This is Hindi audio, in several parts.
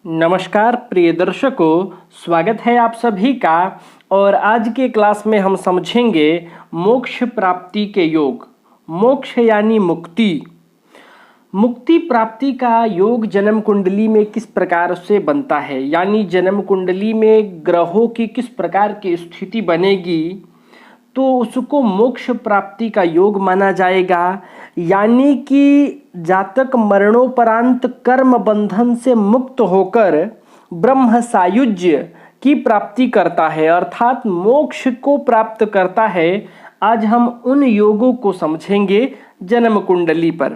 नमस्कार प्रिय दर्शकों, स्वागत है आप सभी का। और आज के क्लास में हम समझेंगे मोक्ष प्राप्ति के योग। मोक्ष यानी मुक्ति। मुक्ति प्राप्ति का योग जन्म कुंडली में किस प्रकार से बनता है, यानी जन्म कुंडली में ग्रहों की किस प्रकार की स्थिति बनेगी तो उसको मोक्ष प्राप्ति का योग माना जाएगा। यानी कि जातक मरणोपरांत कर्म बंधन से मुक्त होकर ब्रह्म सायुज्य की प्राप्ति करता है, अर्थात मोक्ष को प्राप्त करता है। आज हम उन योगों को समझेंगे जन्म कुंडली पर।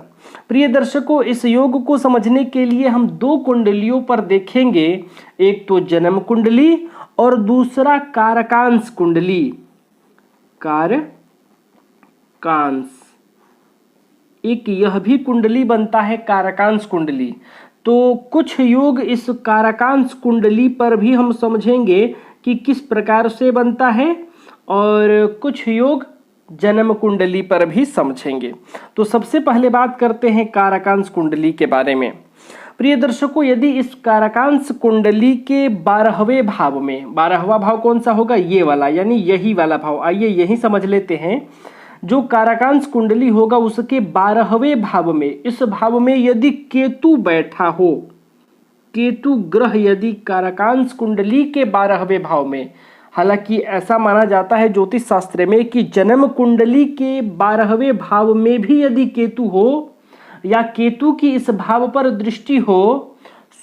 प्रिय दर्शकों, इस योग को समझने के लिए हम दो कुंडलियों पर देखेंगे, एक तो जन्म कुंडली और दूसरा कारकांश कुंडली। कारकांश एक यह भी कुंडली बनता है कारकांश कुंडली। तो कुछ योग इस कारकांश कुंडली पर भी हम समझेंगे कि किस प्रकार से बनता है, और कुछ योग जन्म कुंडली पर भी समझेंगे। तो सबसे पहले बात करते हैं कारकांश कुंडली के बारे में। प्रिय दर्शकों, यदि इस कारकांश कुंडली के 12वें भाव में, 12वां भाव कौन सा होगा, ये वाला, यानी यही वाला भाव, आइए यही समझ लेते हैं। जो कारकांश कुंडली होगा उसके 12वें भाव में, इस भाव में यदि केतु बैठा हो, केतु ग्रह यदि कारकांश कुंडली के 12वें भाव में, हालांकि ऐसा माना जाता है ज्योतिष शास्त्र में कि जन्म कुंडली के 12वें भाव में भी यदि केतु हो या केतु की इस भाव पर दृष्टि हो,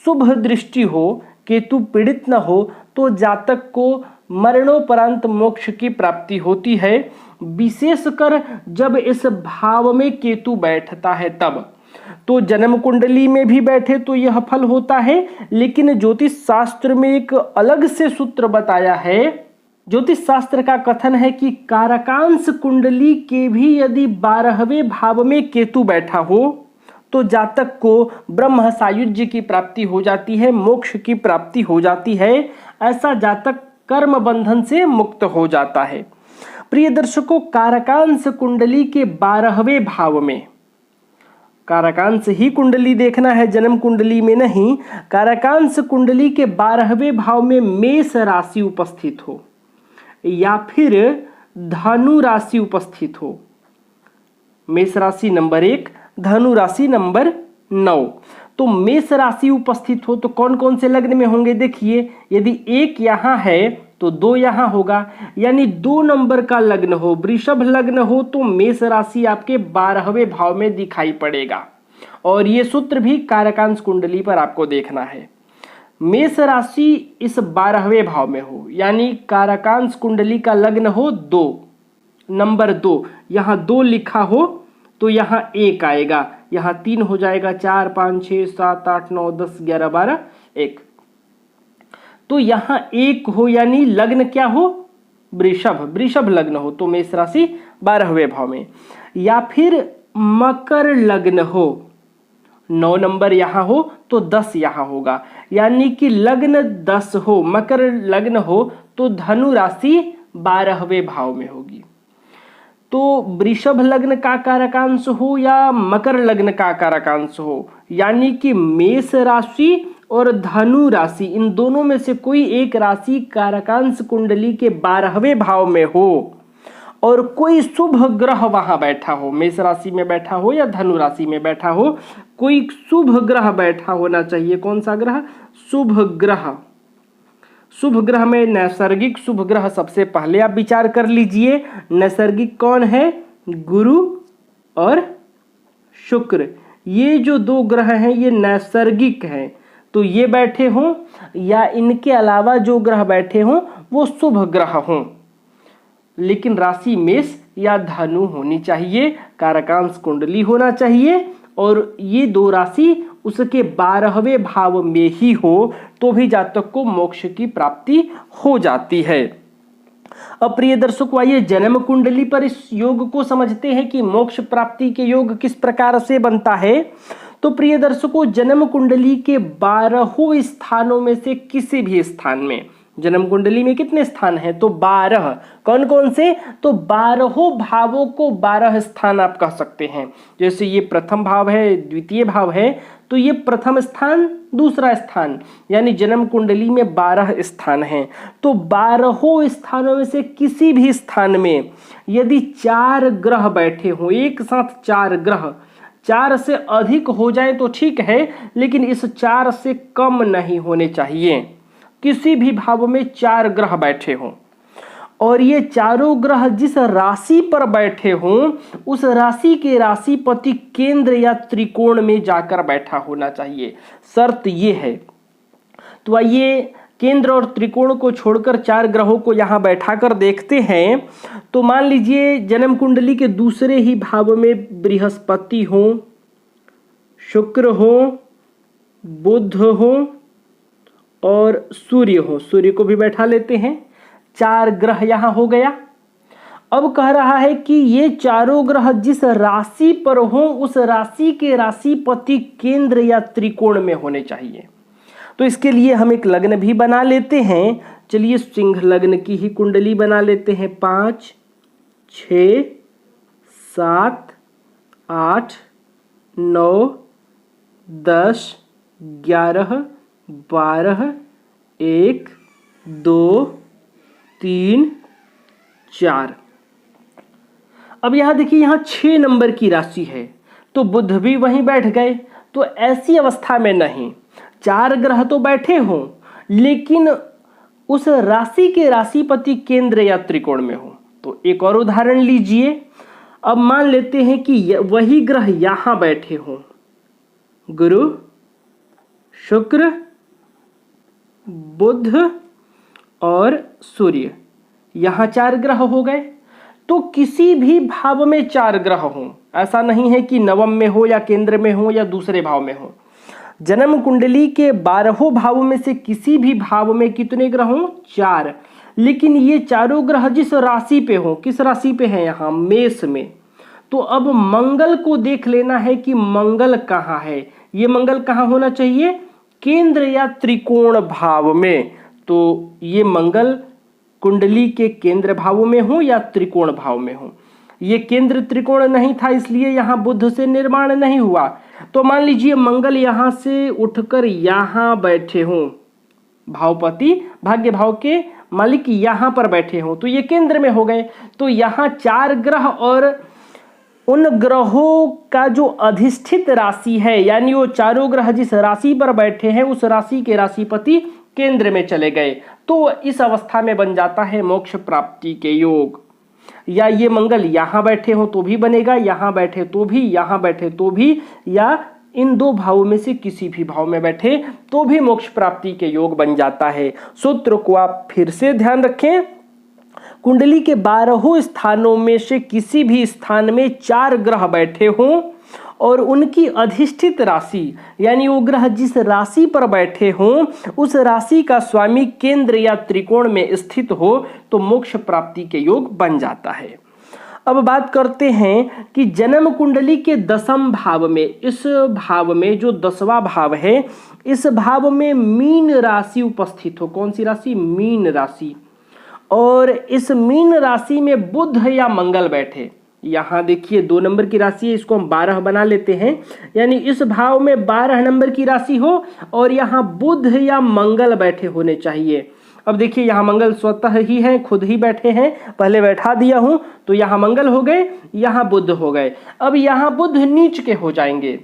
शुभ दृष्टि हो, केतु पीड़ित न हो, तो जातक को मरणोपरांत मोक्ष की प्राप्ति होती है। विशेषकर जब इस भाव में केतु बैठता है तब। तो जन्म कुंडली में भी बैठे तो यह फल होता है, लेकिन ज्योतिष शास्त्र में एक अलग से सूत्र बताया है। ज्योतिष शास्त्र का कथन है कि कारकांश कुंडली के भी यदि 12वें भाव में केतु बैठा हो तो जातक को ब्रह्म सायुज्य की प्राप्ति हो जाती है, मोक्ष की प्राप्ति हो जाती है। ऐसा जातक कर्म बंधन से मुक्त हो जाता है। प्रिय दर्शकों, कारकांश कुंडली के 12वें भाव में, कारकांश ही कुंडली देखना है, जन्म कुंडली में नहीं। कारकांश कुंडली के 12वें भाव में मेष राशि उपस्थित हो या फिर धनु राशि उपस्थित हो। मेष राशि नंबर 1, धनु राशि नंबर 9। तो मेष राशि उपस्थित हो तो कौन कौन से लग्न में होंगे, देखिए, यदि 1 यहाँ है तो 2 यहाँ होगा, यानी 2 नंबर का लग्न हो, वृषभ लग्न हो तो मेष राशि आपके 12वें भाव में दिखाई पड़ेगा। और ये सूत्र भी कारकांश कुंडली पर आपको देखना है। मेष राशि इस 12वें भाव में हो, यानी कारकांश कुंडली का लग्न हो 2, नंबर 2, यहाँ 2 लिखा हो तो यहाँ 1 आएगा, यहाँ 3 हो जाएगा, 4 5 6 7 8 9 10 11 12 1। तो यहाँ 1 हो, यानी लग्न क्या हो, वृषभ, वृषभ लग्न हो तो मेष राशि 12वें भाव में। या फिर मकर लग्न हो, 9 नंबर यहाँ हो तो 10 यहाँ होगा, यानी कि लग्न 10 हो, मकर लग्न हो तो धनु राशि 12वें भाव में होगी। तो वृषभ लग्न का कारकांश हो या मकर लग्न का कारकांश हो, यानी कि मेष राशि और धनु राशि, इन दोनों में से कोई एक राशि कारकांश कुंडली के 12वें भाव में हो और कोई शुभ ग्रह वहां बैठा हो, मेष राशि में बैठा हो या धनु राशि में बैठा हो, कोई शुभ ग्रह बैठा होना चाहिए। कौन सा ग्रह, शुभ ग्रह। शुभ ग्रह में नैसर्गिक शुभ ग्रह सबसे पहले आप विचार कर लीजिए। नैसर्गिक कौन है, गुरु और शुक्र। ये जो 2 ग्रह हैं ये नैसर्गिक हैं, तो ये बैठे हों या इनके अलावा जो ग्रह बैठे हों वो शुभ ग्रह हों, लेकिन राशि मेष या धनु होनी चाहिए, कारकांश कुंडली होना चाहिए, और ये 2 राशि उसके 12वें भाव में ही हो तो भी जातक को मोक्ष की प्राप्ति हो जाती है। अब प्रिय दर्शकों, आइए जन्म कुंडली पर इस योग को समझते हैं कि मोक्ष प्राप्ति के योग किस प्रकार से बनता है। तो प्रिय दर्शकों, जन्म कुंडली के 12 स्थानों में से किसी भी स्थान में, जन्म कुंडली में कितने स्थान हैं? तो 12। कौन कौन से? तो 12 भावों को 12 स्थान आप कह सकते हैं। जैसे ये प्रथम भाव है, द्वितीय भाव है, तो ये प्रथम स्थान, दूसरा स्थान, यानी जन्म कुंडली में 12 स्थान हैं। तो 12 स्थानों में से किसी भी स्थान में यदि 4 ग्रह बैठे हों, एक साथ 4 ग्रह, 4 से अधिक हो जाए तो ठीक है, लेकिन इस 4 से कम नहीं होने चाहिए। किसी भी भाव में 4 ग्रह बैठे हों और ये चारों ग्रह जिस राशि पर बैठे हों उस राशि के राशिपति केंद्र या त्रिकोण में जाकर बैठा होना चाहिए, शर्त ये है। तो आइए केंद्र और त्रिकोण को छोड़कर 4 ग्रहों को यहां बैठाकर देखते हैं। तो मान लीजिए जन्म कुंडली के दूसरे ही भाव में बृहस्पति हो, शुक्र हो, बुध हो और सूर्य हो। सूर्य को भी बैठा लेते हैं। 4 ग्रह यहां हो गया। अब कह रहा है कि ये चारों ग्रह जिस राशि पर हो उस राशि के राशिपति केंद्र या त्रिकोण में होने चाहिए। तो इसके लिए हम एक लग्न भी बना लेते हैं। चलिए सिंह लग्न की ही कुंडली बना लेते हैं। 5, 6, 7, 8, 9, 10, 11, 12, 1, 2, 3, 4। अब यहां देखिए, यहां 6 नंबर की राशि है तो बुध भी वहीं बैठ गए। तो ऐसी अवस्था में नहीं, 4 ग्रह तो बैठे हों लेकिन उस राशि के राशिपति केंद्र या त्रिकोण में हो। तो एक और उदाहरण लीजिए। अब मान लेते हैं कि वही ग्रह यहां बैठे हों, गुरु, शुक्र, बुध और सूर्य। यहां 4 ग्रह हो गए। तो किसी भी भाव में 4 ग्रह हों, ऐसा नहीं है कि नवम में हो या केंद्र में हो या दूसरे भाव में हो। जन्म कुंडली के 12 भावों में से किसी भी भाव में कितने ग्रह हों? 4। लेकिन ये चारों ग्रह जिस राशि पे हो, किस राशि पे है? यहां मेष में। तो अब मंगल को देख लेना है कि मंगल कहां है। ये मंगल कहां होना चाहिए? केंद्र या त्रिकोण भाव में। तो ये मंगल कुंडली के केंद्र भावों में हो या त्रिकोण भाव में हो। ये केंद्र त्रिकोण नहीं था इसलिए यहां बुध से निर्माण नहीं हुआ। तो मान लीजिए मंगल यहां से उठकर यहां बैठे हों, भावपति भाग्य भाव के मालिक यहां पर बैठे हों, तो ये केंद्र में हो गए। तो यहां 4 ग्रह और उन ग्रहों का जो अधिष्ठित राशि है, यानी वो चारों ग्रह जिस राशि पर बैठे हैं उस राशि के राशिपति केंद्र में चले गए। तो इस अवस्था में बन जाता है मोक्ष प्राप्ति के योग। या ये मंगल यहां बैठे हो तो भी बनेगा, यहां बैठे तो भी, यहां बैठे तो भी, या इन 2 भावों में से किसी भी भाव में बैठे तो भी मोक्ष प्राप्ति के योग बन जाता है। सूत्र को आप फिर से ध्यान रखें। कुंडली के 12 स्थानों में से किसी भी स्थान में 4 ग्रह बैठे हों और उनकी अधिष्ठित राशि, यानी वो ग्रह जिस राशि पर बैठे हों उस राशि का स्वामी केंद्र या त्रिकोण में स्थित हो तो मोक्ष प्राप्ति के योग बन जाता है। अब बात करते हैं कि जन्म कुंडली के 10वें भाव में, इस भाव में जो 10वां भाव है, इस भाव में मीन राशि उपस्थित हो। कौन सी राशि? मीन राशि। और इस मीन राशि में बुध या मंगल बैठे। यहां देखिए 2 नंबर की राशि है, इसको हम 12 बना लेते हैं। यानी इस भाव में 12 नंबर की राशि हो और यहां बुध या मंगल बैठे होने चाहिए। अब देखिए यहां मंगल स्वतः ही है, खुद ही बैठे हैं, पहले बैठा दिया हूं। तो यहां मंगल हो गए, यहां बुध हो गए। अब यहां बुध नीच के हो जाएंगे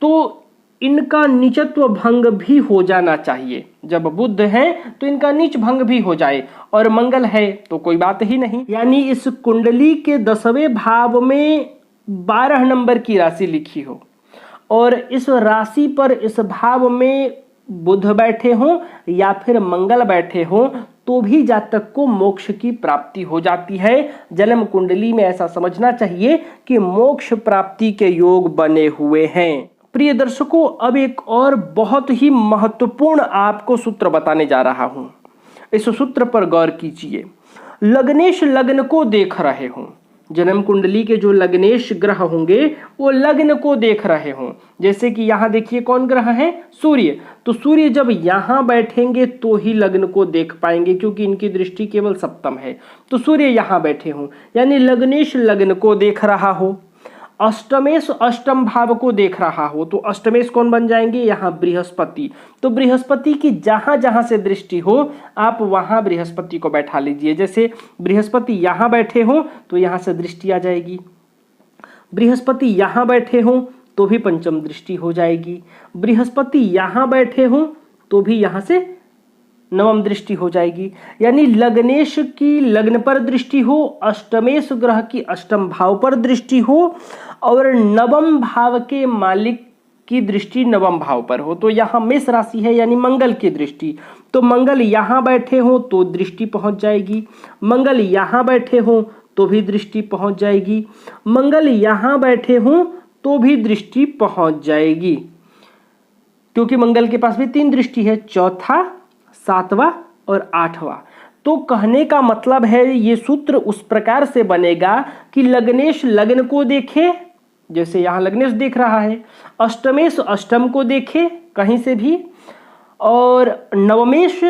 तो इनका नीचत्व भंग भी हो जाना चाहिए। जब बुध है तो इनका नीच भंग भी हो जाए, और मंगल है तो कोई बात ही नहीं। यानी इस कुंडली के 10वें भाव में 12 नंबर की राशि लिखी हो और इस राशि पर इस भाव में बुध बैठे हों या फिर मंगल बैठे हों तो भी जातक को मोक्ष की प्राप्ति हो जाती है। जन्म कुंडली में ऐसा समझना चाहिए कि मोक्ष प्राप्ति के योग बने हुए हैं। प्रिय दर्शकों, अब एक और बहुत ही महत्वपूर्ण आपको सूत्र बताने जा रहा हूं। इस सूत्र पर गौर कीजिए। लग्नेश लग्न को देख रहे हो जन्म कुंडली के जो लग्नेश ग्रह होंगे वो लग्न को देख रहे हों। जैसे कि यहाँ देखिए कौन ग्रह है, सूर्य। तो सूर्य जब यहाँ बैठेंगे तो ही लग्न को देख पाएंगे, क्योंकि इनकी दृष्टि केवल सप्तम है। तो सूर्य यहाँ बैठे हों यानी लग्नेश लग्न को देख रहा हो। अष्टमेश अष्टम भाव को देख रहा हो, तो अष्टमेश कौन बन जाएंगे, यहाँ बृहस्पति। तो बृहस्पति की जहां जहां से दृष्टि हो आप वहां बृहस्पति को बैठा लीजिए। जैसे बृहस्पति यहाँ बैठे हो तो यहाँ से दृष्टि आ जाएगी, बृहस्पति यहाँ बैठे हो तो भी पंचम दृष्टि हो जाएगी, बृहस्पति यहाँ बैठे हो तो भी यहाँ से नवम दृष्टि हो जाएगी। यानी लग्नेश की लग्न पर दृष्टि हो, अष्टमेश ग्रह की अष्टम भाव पर दृष्टि हो और नवम भाव के मालिक की दृष्टि नवम भाव पर हो। तो यहाँ मेष राशि है यानी मंगल की दृष्टि, तो मंगल यहाँ बैठे हो तो दृष्टि पहुंच जाएगी, मंगल यहाँ बैठे हो तो भी दृष्टि पहुंच जाएगी, मंगल यहाँ बैठे हो तो भी दृष्टि पहुंच जाएगी, क्योंकि मंगल के पास भी 3 दृष्टि है, चौथा, 7वां और 8वां। तो कहने का मतलब है ये सूत्र उस प्रकार से बनेगा कि लग्नेश लग्न को देखे, जैसे यहाँ लग्नेश देख रहा है, अष्टमेश अष्टम को देखे कहीं से भी, और नवमेश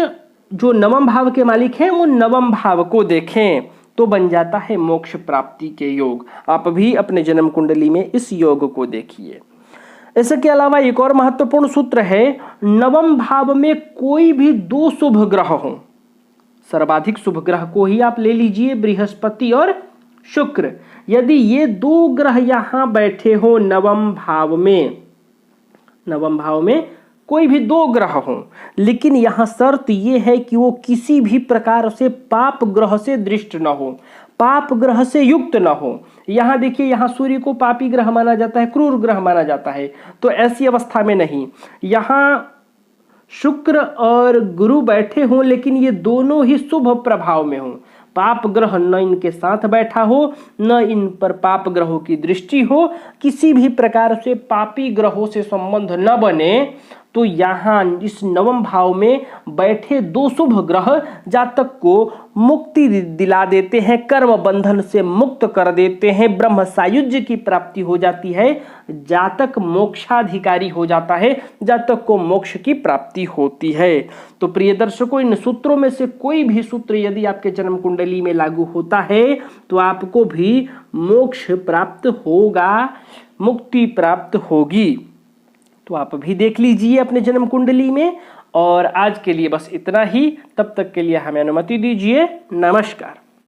जो नवम भाव के मालिक हैं वो नवम भाव को देखें, तो बन जाता है मोक्ष प्राप्ति के योग। आप भी अपने जन्म कुंडली में इस योग को देखिए। इसके अलावा एक और महत्वपूर्ण सूत्र है, नवम भाव में कोई भी 2 शुभ ग्रह हो, सर्वाधिक शुभ ग्रह को ही आप ले लीजिए, बृहस्पति और शुक्र। यदि ये 2 ग्रह यहां बैठे हो नवम भाव में कोई भी 2 ग्रह हो, लेकिन यहां शर्त ये है कि वो किसी भी प्रकार से पाप ग्रह से दृष्ट न हो, पाप ग्रह से युक्त न हो। यहाँ देखिए, यहाँ सूर्य को पापी ग्रह माना जाता है, क्रूर ग्रह माना जाता है, तो ऐसी अवस्था में नहीं। यहाँ शुक्र और गुरु बैठे हों लेकिन ये दोनों ही शुभ प्रभाव में हों, पाप ग्रह न इनके साथ बैठा हो, न इन पर पाप ग्रहों की दृष्टि हो, किसी भी प्रकार से पापी ग्रहों से संबंध न बने, तो यहाँ इस नवम भाव में बैठे 2 शुभ ग्रह जातक को मुक्ति दिला देते हैं, कर्म बंधन से मुक्त कर देते हैं, ब्रह्म सायुज्य की प्राप्ति हो जाती है, जातक मोक्षाधिकारी हो जाता है, जातक को मोक्ष की प्राप्ति होती है। तो प्रिय दर्शकों, इन सूत्रों में से कोई भी सूत्र यदि आपके जन्म कुंडली में लागू होता है तो आपको भी मोक्ष प्राप्त होगा, मुक्ति प्राप्त होगी। तो आप भी देख लीजिए अपने जन्म कुंडली में। और आज के लिए बस इतना ही, तब तक के लिए हमें अनुमति दीजिए। नमस्कार।